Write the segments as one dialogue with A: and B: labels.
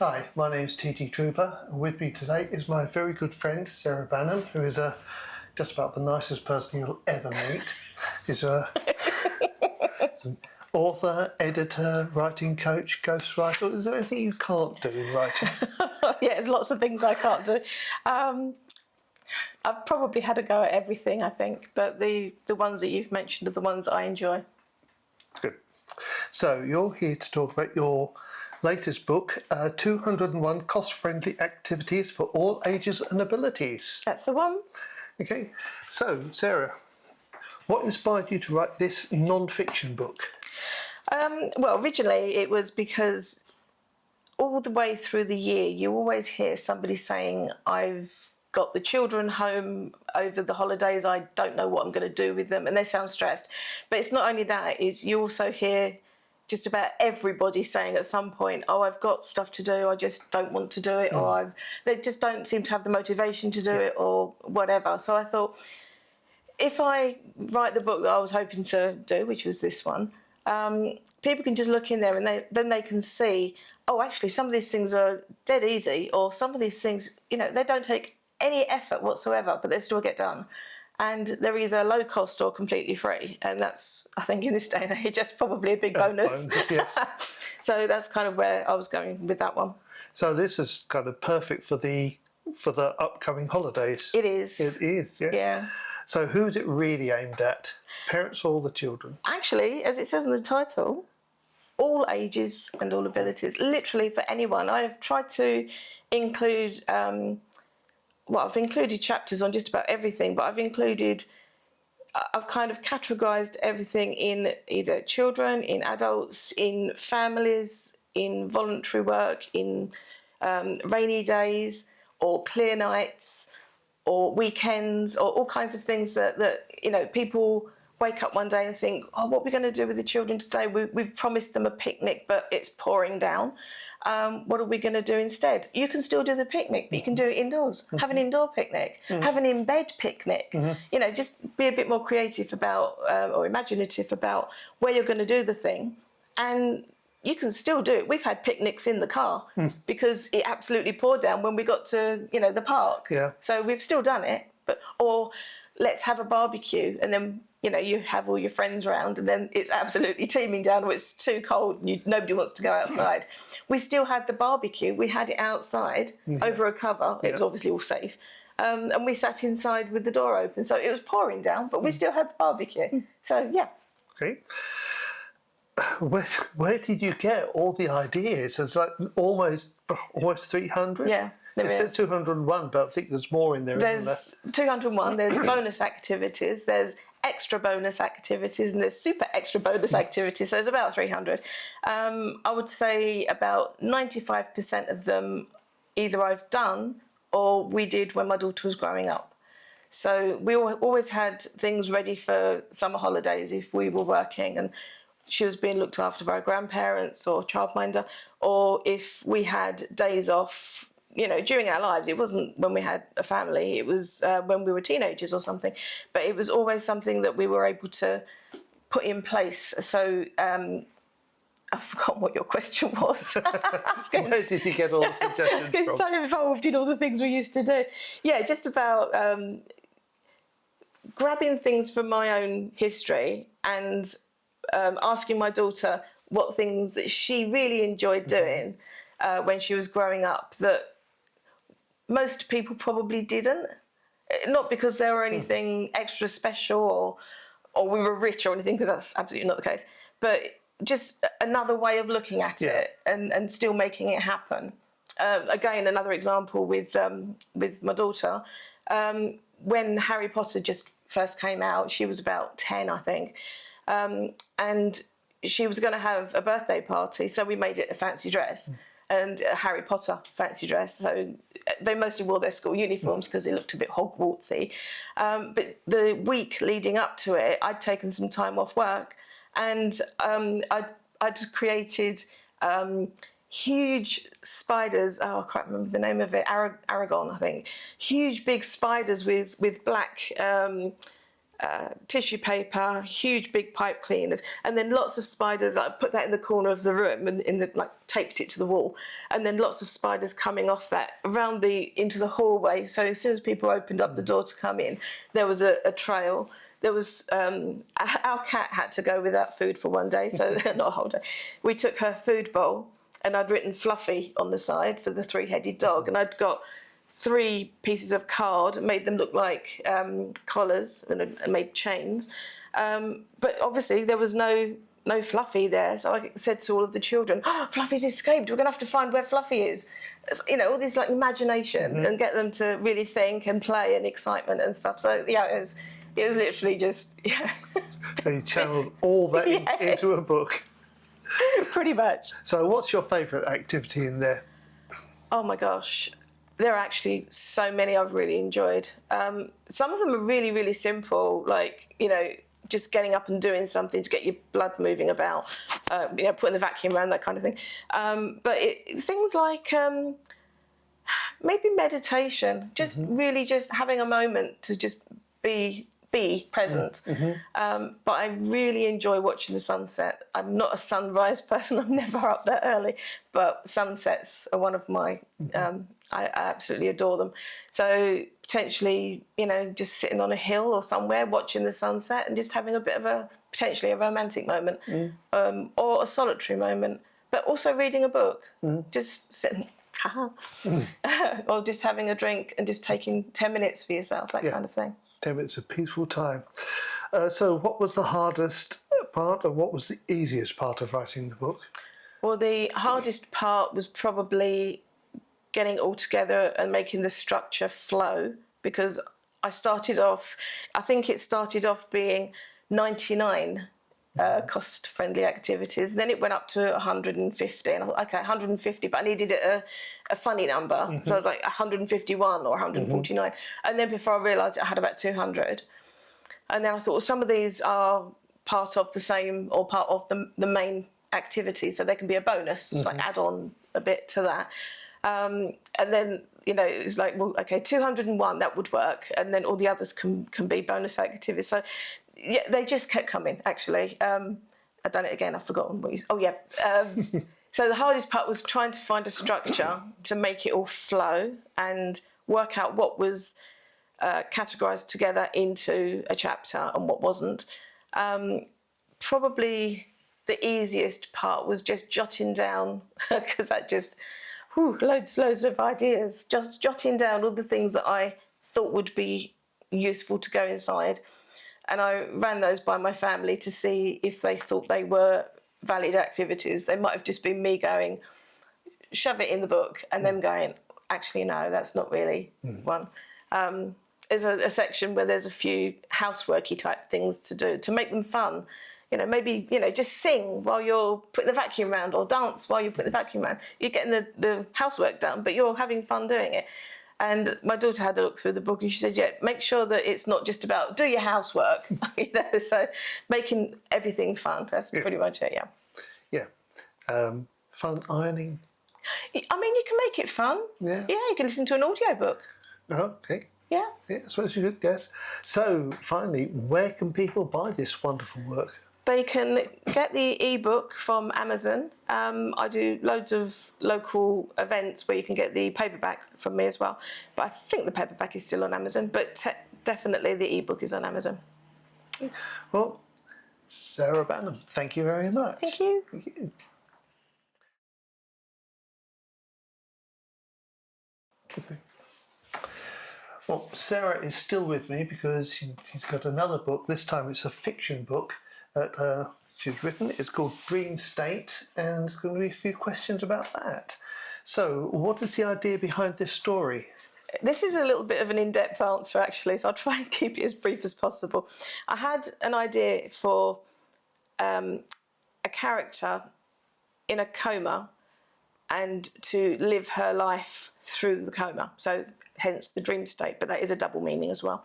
A: Hi, my name's TT Trooper, and with me today is my very good friend Sarah Banham, who is just about the nicest person you'll ever meet. She's an author, editor, writing coach, ghostwriter. Is there anything you can't do in writing?
B: Yeah, there's lots of things I can't do. I've probably had a go at everything, I think, but the ones that you've mentioned are the ones I enjoy.
A: Good. So you're here to talk about your latest book, 201 Cost-Friendly Activities for All Ages and Abilities.
B: That's the one.
A: Okay, so Sarah, what inspired you to write this non-fiction book?
B: Well, originally it was because all the way through the year you always hear somebody saying, I've got the children home over the holidays, I don't know what I'm going to do with them, and they sound stressed. But it's not only that, it's you also hear just about everybody saying at some point, oh, I've got stuff to do, I just don't want to do it, or they just don't seem to have the motivation to do it, or whatever. So I thought, if I write the book that I was hoping to do, which was this one, people can just look in there and then they can see, oh, actually, some of these things are dead easy, or some of these things, they don't take any effort whatsoever, but they still get done. And they're either low cost or completely free. And that's, I think, in this day and age, just probably a big bonus.
A: Yes.
B: So that's kind of where I was going with that one.
A: So this is kind of perfect for the upcoming holidays.
B: It is.
A: It is, yes.
B: Yeah.
A: So who's it really aimed at? Parents or the children?
B: Actually, as it says in the title, all ages and all abilities, literally for anyone. I have tried to include, I've included chapters on just about everything, but I've kind of categorised everything in either children, in adults, in families, in voluntary work, in rainy days or clear nights or weekends, or all kinds of things that people wake up one day and think, oh, what are we going to do with the children today? We've promised them a picnic, but it's pouring down. What are we going to do instead? You can still do the picnic, but you can do it indoors. Have an indoor picnic. Have an in-bed picnic. Just be a bit more creative about or imaginative about where you're going to do the thing. And you can still do it. We've had picnics in the car because it absolutely poured down when we got to, the park.
A: Yeah.
B: So we've still done it. Or let's have a barbecue, and then you have all your friends around, and then it's absolutely teeming down, or it's too cold and nobody wants to go outside. We still had the barbecue. We had it outside over a cover. It was obviously all safe. And we sat inside with the door open. So it was pouring down, but we still had the barbecue. So, yeah.
A: Okay. Where did you get all the ideas? It's like almost 300?
B: Yeah.
A: It says 201, but I think there's more in there.
B: There's 201, there's bonus activities, there's extra bonus activities, and there's super extra bonus activities. So there's about 300. I would say about 95% of them either I've done or we did when my daughter was growing up. So we always had things ready for summer holidays if we were working and she was being looked after by her grandparents or childminder, or if we had days off, during our lives. It wasn't when we had a family, it was when we were teenagers or something. But it was always something that we were able to put in place. So I've forgotten what your question was.
A: Where did you get all the suggestions from?
B: It's so involved in all the things we used to do. Yeah, just about grabbing things from my own history and asking my daughter what things that she really enjoyed doing when she was growing up that most people probably didn't. Not because there were anything extra special or we were rich or anything, because that's absolutely not the case, but just another way of looking at it and still making it happen. Again, another example with my daughter, when Harry Potter just first came out, she was about 10, I think, and she was going to have a birthday party, so we made it a fancy dress and a Harry Potter fancy dress. So they mostly wore their school uniforms because it looked a bit Hogwartsy. But the week leading up to it, I'd taken some time off work and I'd created huge spiders. Oh, I can't remember the name of it. Aragon, I think. Huge big spiders with black tissue paper, huge big pipe cleaners, and then lots of spiders. I put that in the corner of the room and taped it to the wall, and then lots of spiders coming off that around into the hallway. So as soon as people opened up the door to come in, there was a trail. There was our cat had to go without food for one day, so not a whole day. We took her food bowl, and I'd written Fluffy on the side for the three-headed dog, and I'd got 3 pieces of card, made them look like collars, and made chains. But obviously there was no Fluffy there, so I said to all of the children, "Oh, Fluffy's escaped. We're going to have to find where Fluffy is." You know, all this imagination and get them to really think and play and excitement and stuff. So yeah, it was literally just
A: So you channeled all that into a book.
B: Pretty much.
A: So what's your favourite activity in there?
B: Oh my gosh. There are actually so many I've really enjoyed. Some of them are really, really simple, like, just getting up and doing something to get your blood moving about, putting the vacuum around, that kind of thing. But things like maybe meditation, just really just having a moment to just be present. But I really enjoy watching the sunset. I'm not a sunrise person. I'm never up that early, but sunsets are one of my, I absolutely adore them. So potentially, just sitting on a hill or somewhere watching the sunset and just having a bit of potentially a romantic moment, or a solitary moment, but also reading a book, just sitting, or just having a drink and just taking 10 minutes for yourself, that kind of thing.
A: 10 minutes of peaceful time. So what was the hardest part and what was the easiest part of writing the book?
B: Well, the hardest part was probably getting it all together and making the structure flow, because I think it started off being 99 cost-friendly activities. Then it went up to 150, and I thought, okay, 150, but I needed a funny number. So I was like 151 or 149. And then before I realised I had about 200. And then I thought, well, some of these are part of the same or part of the main activity, so they can be a bonus, like add on a bit to that. And then, it was like, well, okay, 201, that would work. And then all the others can be bonus activities. So yeah, they just kept coming, actually. I've done it again, I've forgotten what so the hardest part was trying to find a structure to make it all flow and work out what was categorised together into a chapter and what wasn't. Probably the easiest part was just jotting down, because that just, loads of ideas, just jotting down all the things that I thought would be useful to go inside. And I ran those by my family to see if they thought they were valid activities. They might have just been me going, shove it in the book, and them going, actually, no, that's not really one. There's a section where there's a few houseworky type things to do to make them fun. Maybe, just sing while you're putting the vacuum around, or dance while you're putting the vacuum around. You're getting the housework done, but you're having fun doing it. And my daughter had a look through the book and she said, yeah, make sure that it's not just about do your housework, so making everything fun. That's pretty much it,
A: Yeah. Fun ironing?
B: I mean, you can make it fun.
A: Yeah.
B: Yeah, you can listen to an audio book.
A: Okay.
B: Yeah.
A: Yeah, I suppose you could, yes. So, finally, where can people buy this wonderful work?
B: They can get the ebook from Amazon. I do loads of local events where you can get the paperback from me as well. But I think the paperback is still on Amazon, but definitely the ebook is on Amazon.
A: Well, Sarah Banham, thank you very much.
B: Thank you.
A: Thank you. Okay. Well, Sarah is still with me because she's got another book. This time it's a fiction book that she's written. It's called Dream State, and there's going to be a few questions about that. So, what is the idea behind this story?
B: This is a little bit of an in-depth answer, actually, so I'll try and keep it as brief as possible. I had an idea for a character in a coma and to live her life through the coma, so hence the dream state, but that is a double meaning as well.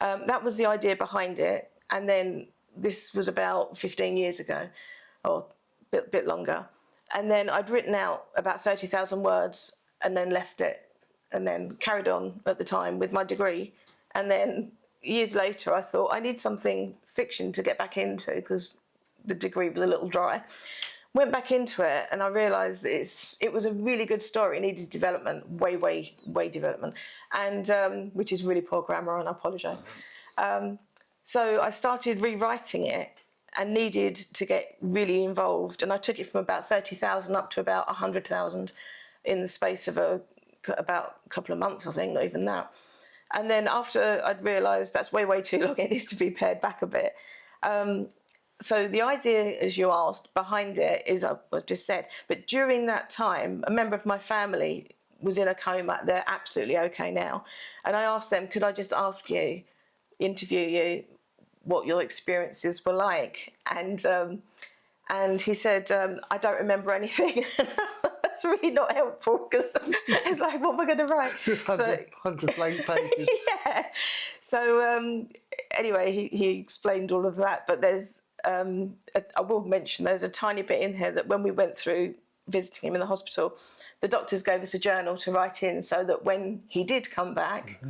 B: That was the idea behind it, and then this was about 15 years ago, or a bit longer. And then I'd written out about 30,000 words and then left it, and then carried on at the time with my degree. And then years later, I thought I need something fiction to get back into because the degree was a little dry. Went back into it and I realised it was a really good story. It needed development, way development, and which is really poor grammar, and I apologise. So I started rewriting it and needed to get really involved. And I took it from about 30,000 up to about 100,000 in the space of about a couple of months, I think, not even that. And then after I'd realised that's way too long, it needs to be pared back a bit. So the idea, as you asked, behind it is, I just said, but during that time, a member of my family was in a coma. They're absolutely okay now. And I asked them, could I just interview you, what your experiences were like? And he said, I don't remember anything. That's really not helpful because it's like, what am I going to write?
A: 100 blank pages.
B: Yeah. So anyway, he explained all of that, but there's, I will mention there's a tiny bit in here that when we went through visiting him in the hospital, the doctors gave us a journal to write in so that when he did come back,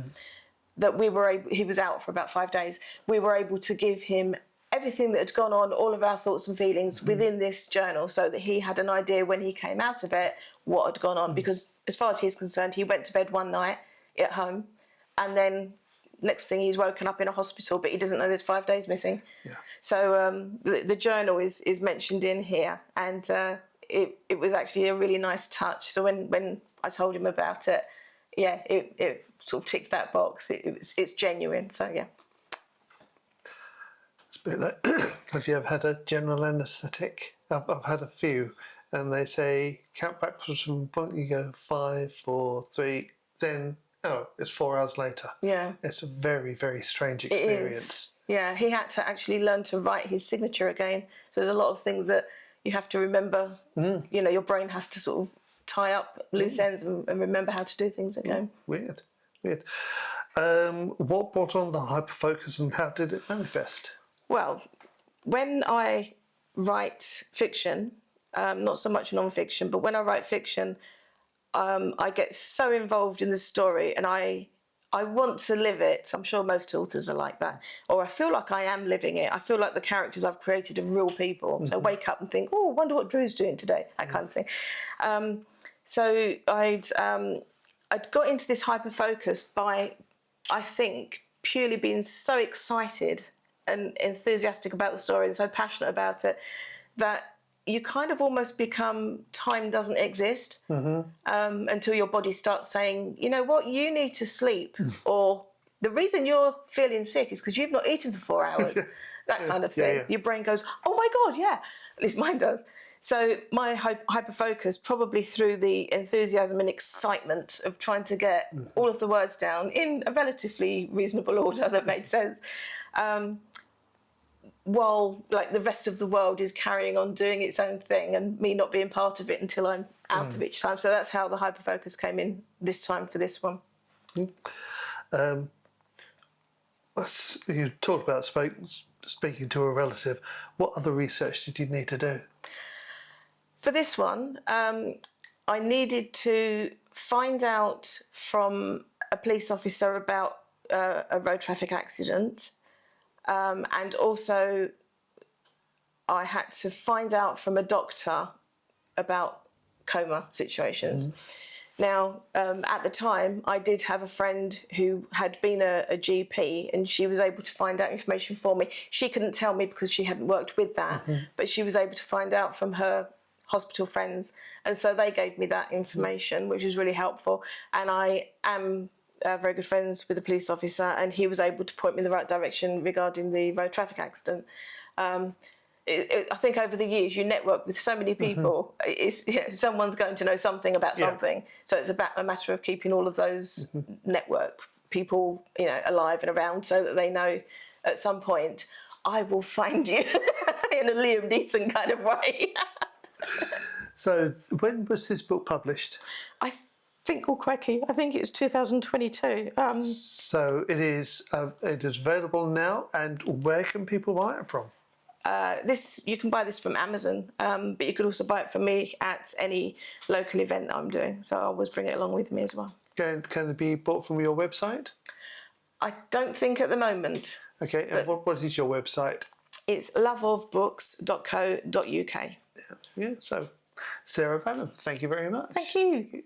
B: that he was out for about 5 days, we were able to give him everything that had gone on, all of our thoughts and feelings within this journal, so that he had an idea when he came out of it what had gone on. Because as far as he's concerned, he went to bed one night at home and then next thing he's woken up in a hospital, but he doesn't know there's 5 days missing. Yeah. So the journal is mentioned in here, and it was actually a really nice touch. So when I told him about it, yeah, it sort of ticked that box. It's genuine. So yeah.
A: It's a bit like, have you ever had a general anaesthetic? I've had a few, and they say count backwards from point. You go 5, 4, 3, then. Oh, it's 4 hours later. Yeah. It's a very strange experience.
B: It is. Yeah, he had to actually learn to write his signature again. So there's a lot of things that you have to remember. You know, your brain has to sort of tie up loose ends and remember how to do things again.
A: Weird. What brought on the hyperfocus and how did it manifest?
B: Well, when I write fiction, not so much non-fiction, but when I write fiction, I get so involved in the story and I want to live it. I'm sure most authors are like that. Or I feel like I am living it. I feel like the characters I've created are real people. So I wake up and think, oh, I wonder what Drew's doing today, that kind of thing. So I'd got into this hyper-focus by, I think, purely being so excited and enthusiastic about the story and so passionate about it that you kind of almost become time doesn't exist until your body starts saying, you know what, you need to sleep, or the reason you're feeling sick is because you've not eaten for 4 hours, that kind of thing. Yeah. Your brain goes, oh my God, yeah, at least mine does. So my hyper-focus, probably through the enthusiasm and excitement of trying to get all of the words down in a relatively reasonable order that made sense, while like the rest of the world is carrying on doing its own thing and me not being part of it until I'm out of each time. So that's how the hyperfocus came in this time for this one.
A: You talked about speaking to a relative. What other research did you need to do?
B: For this one, I needed to find out from a police officer about a road traffic accident. And also I had to find out from a doctor about coma situations. Now, at the time, I did have a friend who had been a GP and she was able to find out information for me. She couldn't tell me because she hadn't worked with that, but she was able to find out from her hospital friends. And so they gave me that information, which was really helpful. And I am very good friends with a police officer, and he was able to point me in the right direction regarding the road traffic accident. I think over the years you network with so many people. It's, someone's going to know something about something, so it's about a matter of keeping all of those network people, alive and around, so that they know at some point I will find you in a Liam Neeson kind of way.
A: So when was this book published? I
B: think it's 2022.
A: So it is available now, and where can people buy it from?
B: You can buy this from Amazon, but you could also buy it from me at any local event that I'm doing. So I always bring it along with me as well.
A: Can it be bought from your website?
B: I don't think at the moment.
A: Okay, and what is your website?
B: It's loveofbooks.co.uk.
A: Yeah, so Sarah Banham, thank you very much.
B: Thank you.